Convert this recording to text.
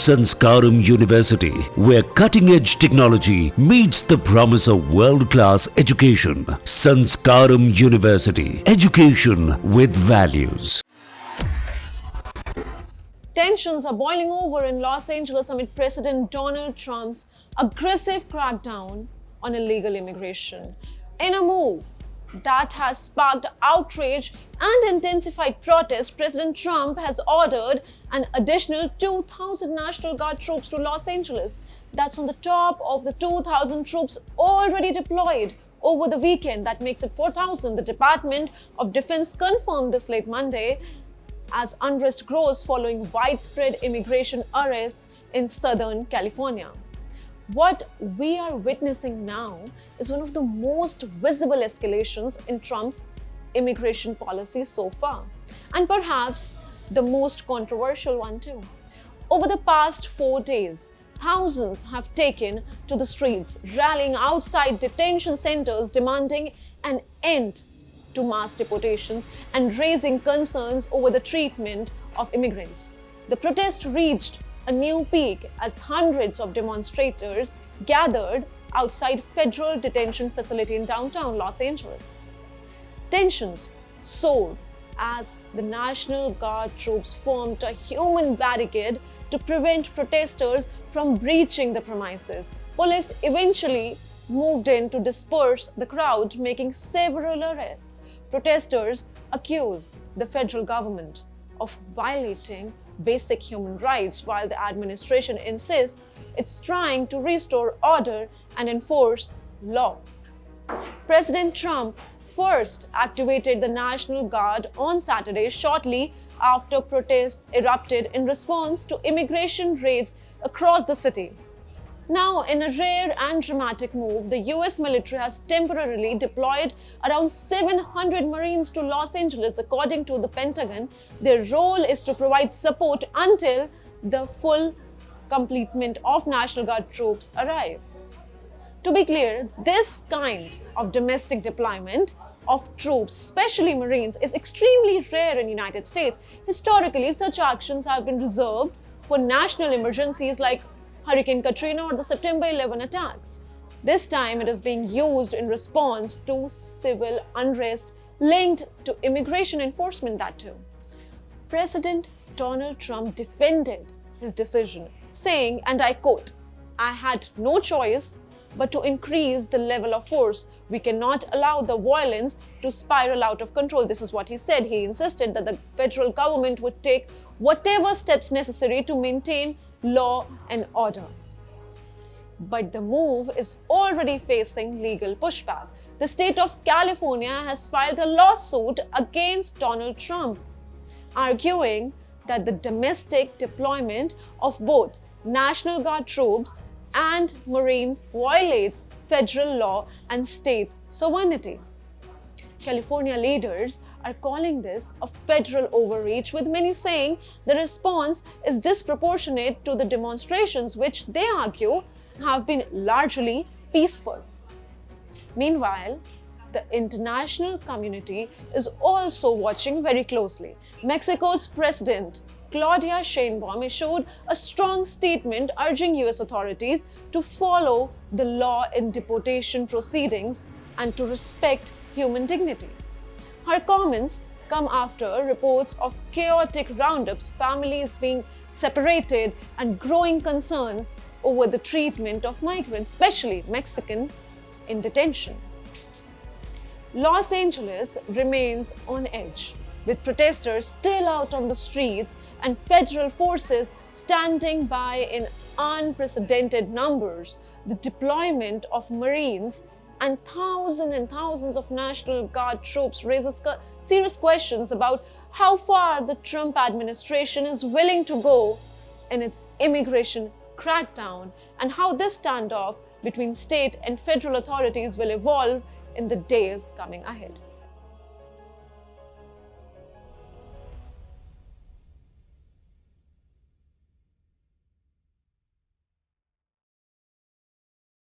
Sanskaram University, where cutting-edge technology meets the promise of world-class education. Sanskaram University, education with values. Tensions are boiling over in Los Angeles amid President Donald Trump's aggressive crackdown on illegal immigration. In a move that has sparked outrage and intensified protest, President Trump has ordered an additional 2,000 National Guard troops to Los Angeles. That's on the top of the 2,000 troops already deployed over the weekend. That makes it 4,000. The Department of Defense confirmed this late Monday as unrest grows following widespread immigration arrests in Southern California. What we are witnessing now is one of the most visible escalations in Trump's immigration policy so far, and perhaps the most controversial one too. Over the past 4 days, thousands have taken to the streets, rallying outside detention centers demanding an end to mass deportations and raising concerns over the treatment of immigrants. The protest reached a new peak as hundreds of demonstrators gathered outside federal detention facility in downtown Los Angeles. Tensions soared as the National Guard troops formed a human barricade to prevent protesters from breaching the premises. Police eventually moved in to disperse the crowd, making several arrests. Protesters accuse the federal government of violating basic human rights, while the administration insists it's trying to restore order and enforce law. President Trump first activated the National Guard on Saturday, shortly after protests erupted in response to immigration raids across the city. Now, in a rare and dramatic move, the US military has temporarily deployed around 700 Marines to Los Angeles. According to the Pentagon, their role is to provide support until the full complement of National Guard troops arrive. To be clear, this kind of domestic deployment of troops, especially Marines, is extremely rare in the United States. Historically, such actions have been reserved for national emergencies like Hurricane Katrina or the September 11 attacks. This time it is being used in response to civil unrest linked to immigration enforcement, that too. President Donald Trump defended his decision, saying, and I quote, "I had no choice but to increase the level of force. We cannot allow the violence to spiral out of control." This is what he said. He insisted that the federal government would take whatever steps necessary to maintain law and order. But the move is already facing legal pushback. The state of California has filed a lawsuit against Donald Trump, arguing that the domestic deployment of both National Guard troops and Marines violates federal law and state sovereignty. California leaders are calling this a federal overreach, with many saying the response is disproportionate to the demonstrations, which they argue have been largely peaceful. Meanwhile, the international community is also watching very closely. Mexico's President Claudia Sheinbaum issued a strong statement urging US authorities to follow the law in deportation proceedings and to respect human dignity. Her comments come after reports of chaotic roundups, families being separated, and growing concerns over the treatment of migrants, especially Mexican, in detention. Los Angeles remains on edge, with protesters still out on the streets and federal forces standing by in unprecedented numbers. The deployment of Marines and thousands of National Guard troops raises serious questions about how far the Trump administration is willing to go in its immigration crackdown and how this standoff between state and federal authorities will evolve in the days coming ahead.